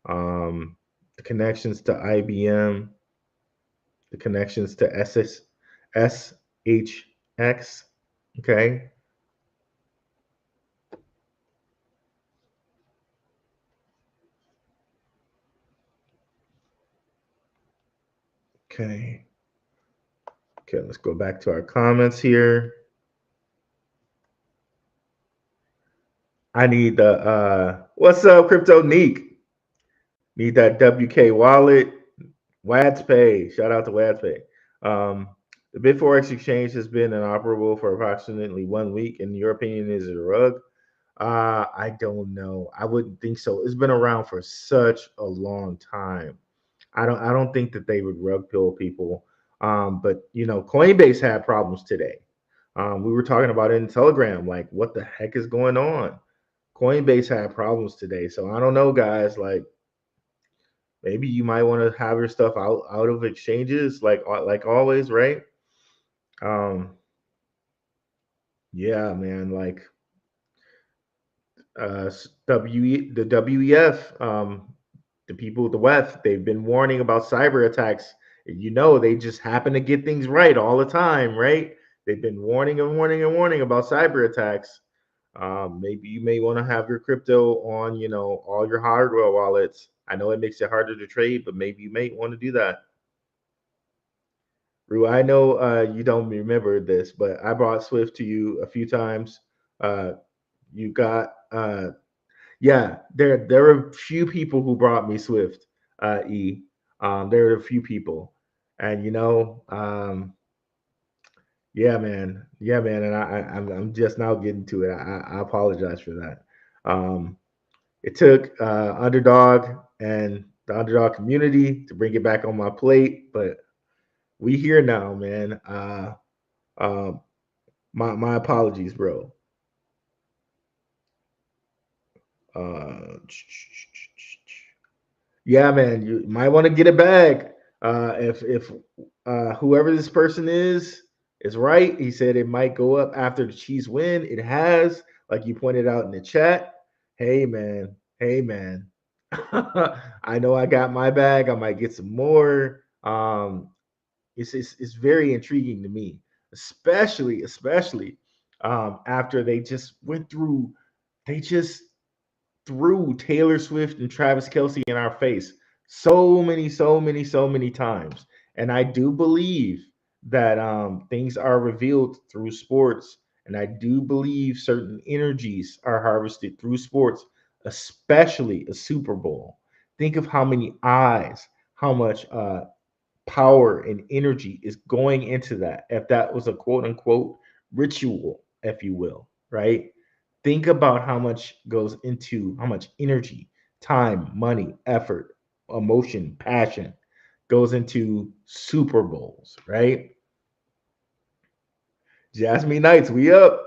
The connections to IBM, the connections to SHX. Okay. Okay. Okay. Let's go back to our comments here. I need the what's up, Crypto Neek? Need that WK wallet. Wads Pay. Shout out to Wads Pay. The Bitforex exchange has been inoperable for approximately 1 week. In your opinion, is it a rug? I don't know. I wouldn't think so. It's been around for such a long time. I don't think that they would rug pill people. But Coinbase had problems today. We were talking about it in Telegram, like what the heck is going on? Coinbase had problems today. So I don't know, guys. Like maybe you might want to have your stuff out of exchanges, like always, right? Um, yeah, man. Like the WEF, the people with the WEF, they've been warning about cyber attacks. They just happen to get things right all the time, right? They've been warning and warning and warning about cyber attacks. Maybe you may want to have your crypto on, all your hardware wallets. I know it makes it harder to trade, but maybe you may want to do that. Rue, I know you don't remember this, but I brought Swift to you a few times. Uh, you got Yeah, there are a few people who brought me Swift. E. There are a few people, and yeah, man, and I'm just now getting to it. I apologize for that. It took Underdog and the Underdog community to bring it back on my plate, but we here now, man. Um, my apologies, bro. Uh, Yeah, man, you might want to get it back. If whoever this person is right, he said it might go up after the Chiefs win. It has, like you pointed out in the chat. Hey, man. Hey, man. I know I got my bag. I might get some more. It's very intriguing to me, especially after they just threw Taylor Swift and Travis Kelsey in our face. so many times. And I do believe that things are revealed through sports, and I do believe certain energies are harvested through sports, especially a Super Bowl. Think of how many eyes, how much power and energy is going into that. If that was a quote unquote ritual, if you will, right? Think about how much goes into how much energy, time, money, effort, emotion, passion goes into Super Bowls, right? Jasmine Knights, we up.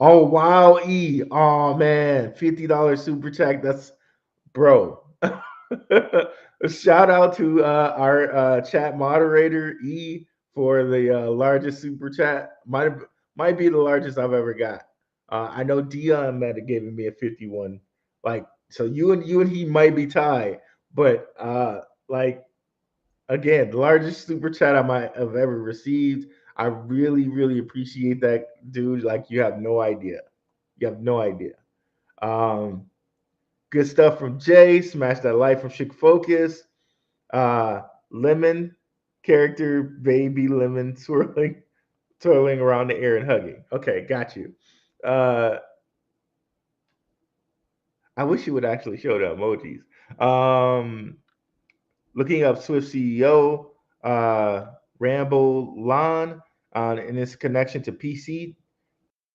Oh wow, E. Oh man, $50 super chat. That's bro. A shout out to our chat moderator E for the largest super chat. Might be the largest I've ever got. I know Dion might have given me a 51. Like so, you and he might be tied, but like again, the largest super chat I might have ever received. I really appreciate that, dude. Like you have no idea. You have no idea. Um, Good stuff from Jay. Smash that like from Chick Focus. Lemon character, baby lemon twirling around the air and hugging. Okay, got you. Uh, I wish you would actually show the emojis. Looking up Swift CEO, Rambo Lon, and its connection to PC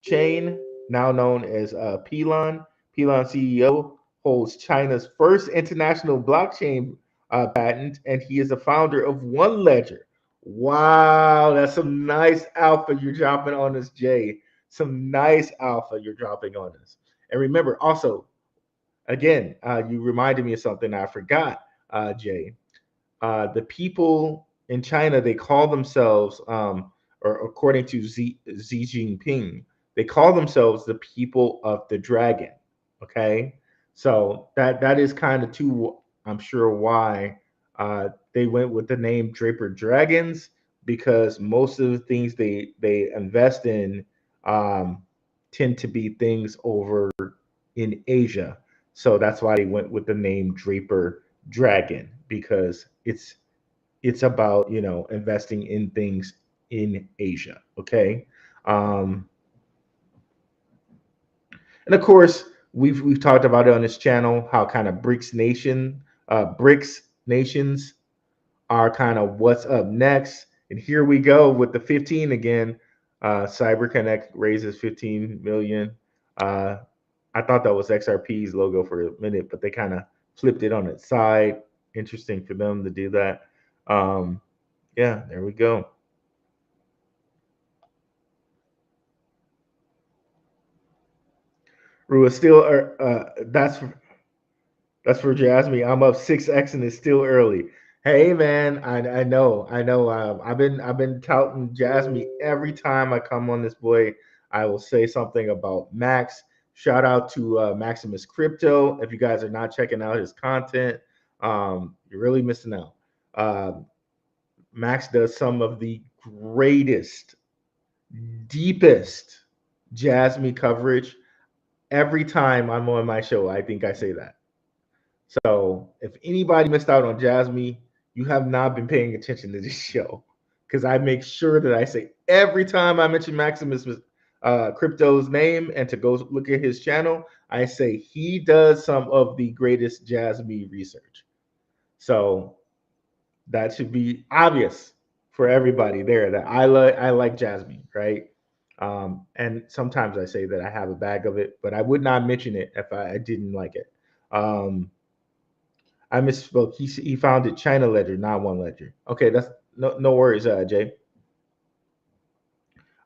chain, now known as Pelon. Pelon CEO holds China's first international blockchain patent, and he is the founder of One Ledger. Wow, that's some nice alpha you're dropping on us, Jay. Some nice alpha you're dropping on us. And remember, also, again, you reminded me of something I forgot, Jay. The people in China, they call themselves, or according to Xi Jinping, they call themselves the people of the dragon. Okay, so that is kind of too. I'm sure why they went with the name Draper Dragons, because most of the things they invest in um, tend to be things over in Asia. So that's why they went with the name Draper Dragon, because it's about investing in things in Asia. Okay, um, and of course we've talked about it on this channel how kind of BRICS nations are kind of what's up next. And here we go with the 15 again. CyberConnect raises 15 million. Uh, I thought that was XRP's logo for a minute, but they kind of flipped it on its side. Interesting for them to do that. Um, yeah, there we go. Rua still, that's for Jasmine. I'm up 6x and it's still early. Hey man, I know. I've been touting Jasmine every time I come on this boy. I will say something about Max. Shout out to Maximus Crypto. If you guys are not checking out his content, you're really missing out. Max does some of the greatest, deepest Jasmine coverage every time I'm on my show. I think I say that. So if anybody missed out on Jasmine, you have not been paying attention to this show, because I make sure that I say every time I mention Maximus Crypto's name and to go look at his channel, I say he does some of the greatest Jasmine research. So that should be obvious for everybody there that I like Jasmine, right? And sometimes I say that I have a bag of it, but I would not mention it if I didn't like it. Um, I misspoke. He founded China Ledger, not One Ledger. Okay, that's no worries, Jay.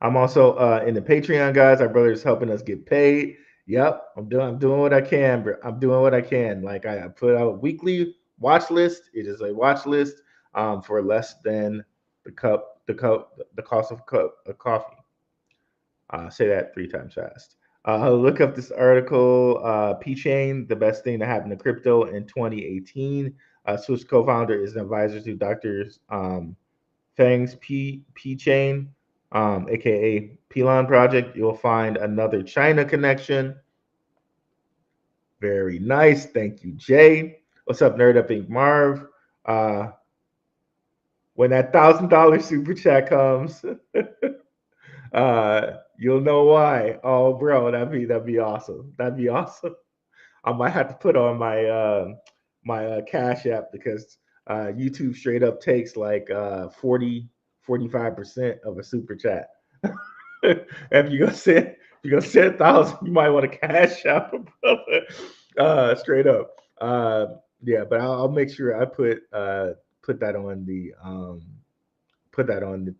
I'm also in the Patreon, guys. Our brother is helping us get paid. Yep, I'm doing what I can, bro. I'm doing what I can. Like I put out a weekly watch list. It is a watch list for less than the cost of a cup of coffee. Say that 3 times fast. Look up this article. P Chain, the best thing that happened to crypto in 2018. Swiss co-founder is an advisor to Doctors Fang's P Chain, aka Pelon Project. You'll find another China connection. Very nice. Thank you, Jay. What's up, Nerd Up Inc. Marv? Uh, when that $1,000 super chat comes, you'll know why. Oh, bro, that'd be awesome. That'd be awesome. I might have to put on my Cash App because YouTube straight up takes like 45% of a super chat. If you gonna send 1,000, you might want to Cash App, brother. Straight up. Yeah, but I'll make sure I put that on the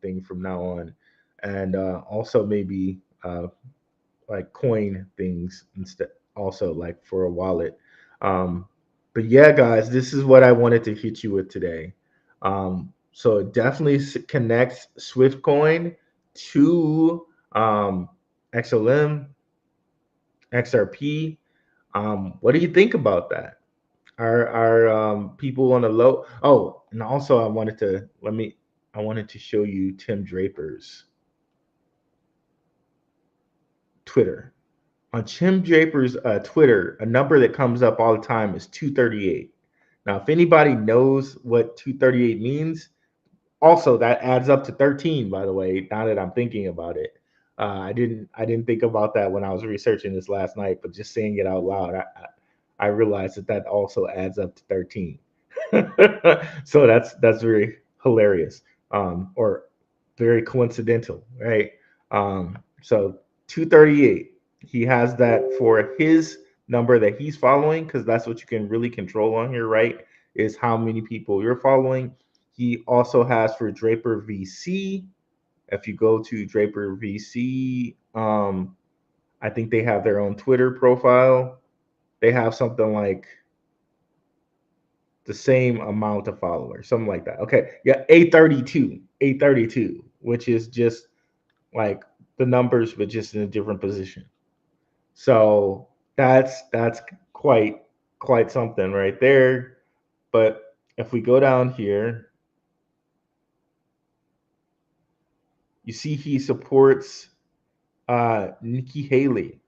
thing from now on, and also maybe like coin things instead, also like for a wallet. Um, but yeah, guys, this is what I wanted to hit you with today. So it definitely connects SwiftCoin to XLM, XRP. What do you think about that? Are people on the low? Oh, and also I wanted to show you Tim Draper's Twitter. On Tim Draper's Twitter, a number that comes up all the time is 238. Now, if anybody knows what 238 means, also that adds up to 13. By the way, now that I'm thinking about it, I didn't think about that when I was researching this last night, but just saying it out loud, I realized that also adds up to 13. So that's very hilarious, or very coincidental, right? So 238. He has that for his number that he's following because that's what you can really control on here, right? Is how many people you're following. He also has for Draper VC. If you go to Draper VC, I think they have their own Twitter profile. They have something like the same amount of followers, something like that. Okay, yeah, 832, which is just like the numbers, but just in a different position. So that's quite something right there. But if we go down here, you see he supports Nikki Haley.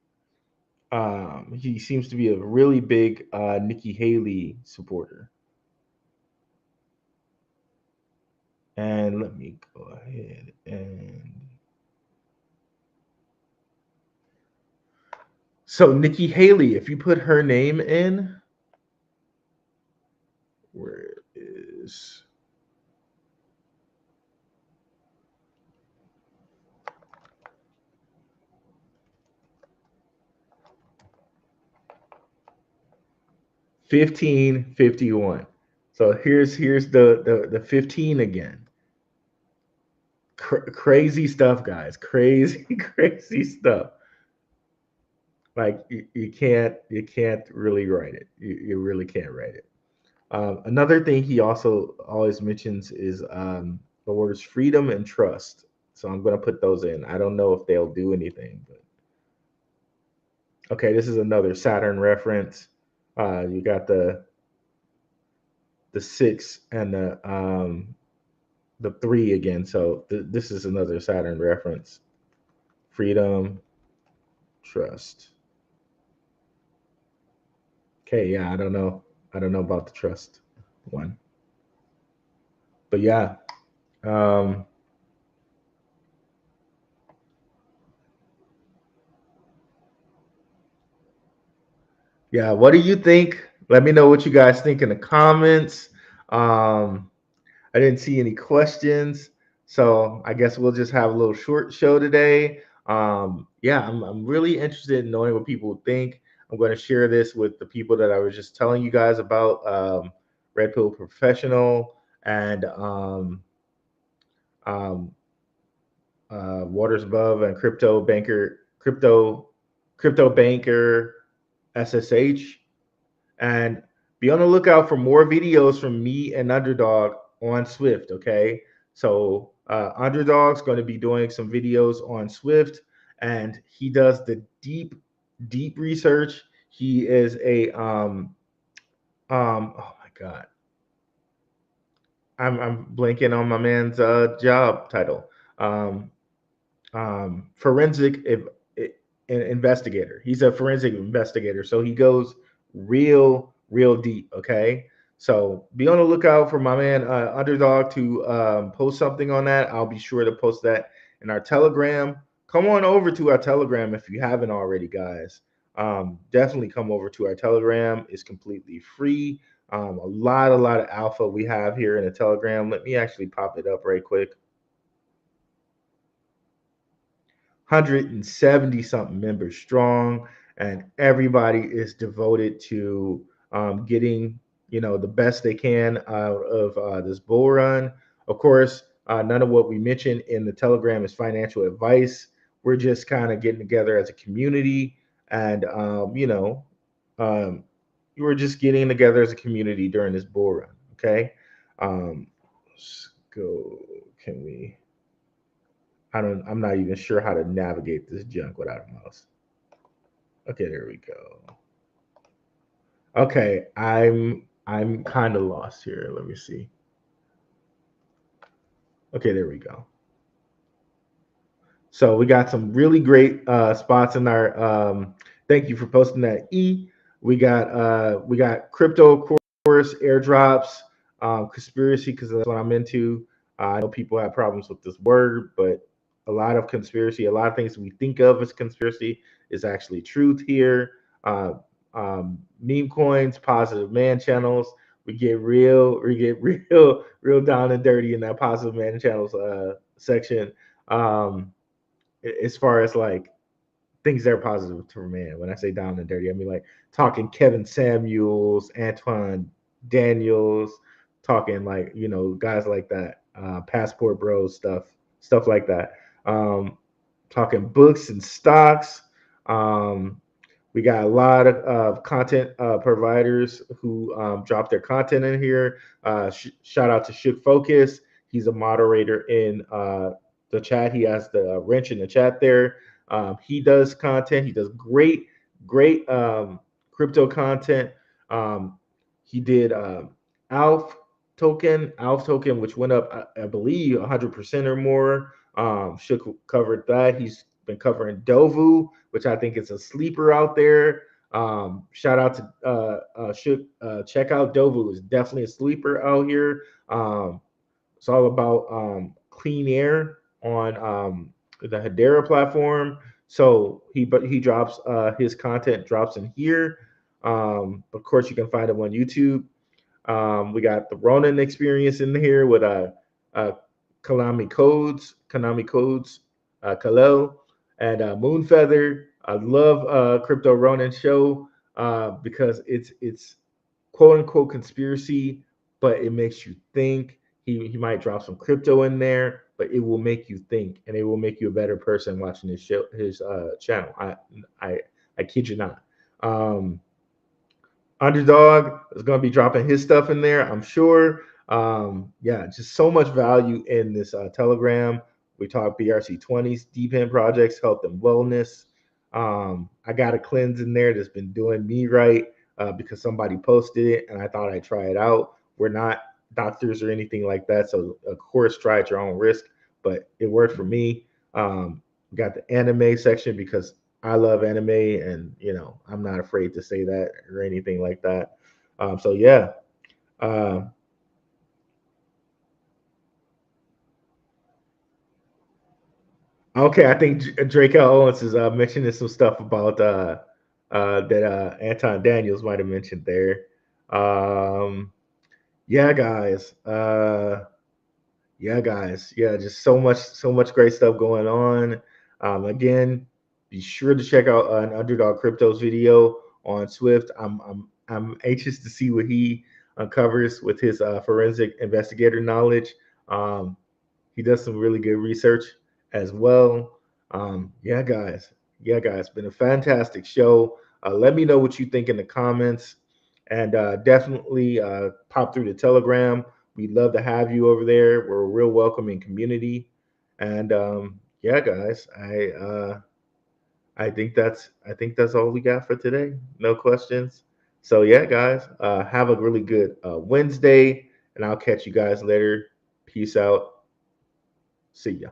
He seems to be a really big Nikki Haley supporter. And let me go ahead and so Nikki Haley, if you put her name in, where is 1551? So here's the 15 again. Crazy stuff, guys. Crazy crazy stuff. Like you can't really write it. You really can't write it. Another thing he also always mentions is the words freedom and trust. So I'm going to put those in. I don't know if they'll do anything, but okay, this is another Saturn reference. You got the six and the three again. So this is another Saturn reference. Freedom, trust. Okay, yeah, I don't know. I don't know about the trust one, but yeah. Um, Yeah, what do you think? Let me know what you guys think in the comments. Um, I didn't see any questions, so I guess we'll just have a little short show today. Yeah, I'm really interested in knowing what people think. I'm going to share this with the people that I was just telling you guys about, Red Pill Professional and um, Waters Above and Crypto Banker SSH. And be on the lookout for more videos from me and Underdog on Swift. Okay, so Underdog's going to be doing some videos on Swift, and he does the deep research. He is a oh my god, I'm blanking on my man's job title. Um, Forensic investigator. He's a forensic investigator, so he goes real real deep. Okay, so be on the lookout for my man Underdog to post something on that. I'll be sure to post that in our Telegram. Come on over to our Telegram if you haven't already, guys. Definitely come over to our Telegram. It's completely free. A lot of alpha we have here in the Telegram. Let me actually pop it up right quick. 170 something members strong, and everybody is devoted to getting the best they can out of this bull run. Of course, none of what we mentioned in the Telegram is financial advice. We're just kind of getting together as a community, and um, we're just getting together as a community during this bull run. Okay, let's go. Can we? I'm not even sure how to navigate this junk without a mouse. Okay, there we go. Okay, I'm kind of lost here. Let me see. Okay, there we go. So we got some really great spots in our. Thank you for posting that. We got crypto, of course, airdrops, conspiracy because that's what I'm into. I know people have problems with this word, but a lot of conspiracy, a lot of things we think of as conspiracy is actually truth here. Uh, Meme coins, positive man channels. We get real down and dirty in that positive man channels section. Um, as far as like things that are positive to a man. When I say down and dirty, I mean like talking Kevin Samuels, Antoine Daniels, talking like guys like that, Passport Bros stuff like that. Talking books and stocks. Um, we got a lot of content providers who drop their content in here. Shout out to Shook Focus. He's a moderator in the chat. He has the wrench in the chat there. He does content. He does great crypto content. Um, he did Alf token, which went up, I believe, 100% or more. Shook covered that. He's been covering Dovu, which I think is a sleeper out there. Shout out to Shook. Check out Dovu. Is definitely a sleeper out here. It's all about clean air on the Hedera platform. So he drops his content drops in here. Of course, you can find him on YouTube. We got the Ronin experience in here with uh Konami Codes, Kalel, and Moonfeather. I love Crypto Ronin show because it's quote unquote conspiracy, but it makes you think. He might drop some crypto in there, but it will make you think, and it will make you a better person watching his channel. I I kid you not. Um, Underdog is going to be dropping his stuff in there, I'm sure. Yeah, just so much value in this Telegram. We talk BRC20s, deep end projects, health and wellness. I got a cleanse in there that's been doing me right because somebody posted it and I thought I'd try it out. We're not doctors or anything like that, so of course try at your own risk. But it worked for me. We got the anime section because I love anime, and I'm not afraid to say that or anything like that. So yeah. Uh, okay, I think Drake L. Owens is mentioning some stuff about that Anton Daniels might have mentioned there. Um, yeah, guys. Yeah, guys. Yeah, just so much great stuff going on. Again, be sure to check out an Underdog Crypto's video on Swift. I'm anxious to see what he uncovers with his forensic investigator knowledge. Um, he does some really good research as well. Yeah, guys. Yeah, guys. Been a fantastic show. Let me know what you think in the comments, and definitely pop through the Telegram. We'd love to have you over there. We're a real welcoming community, and yeah, guys. I think that's all we got for today. No questions. So yeah, guys. Have a really good Wednesday, and I'll catch you guys later. Peace out. See ya.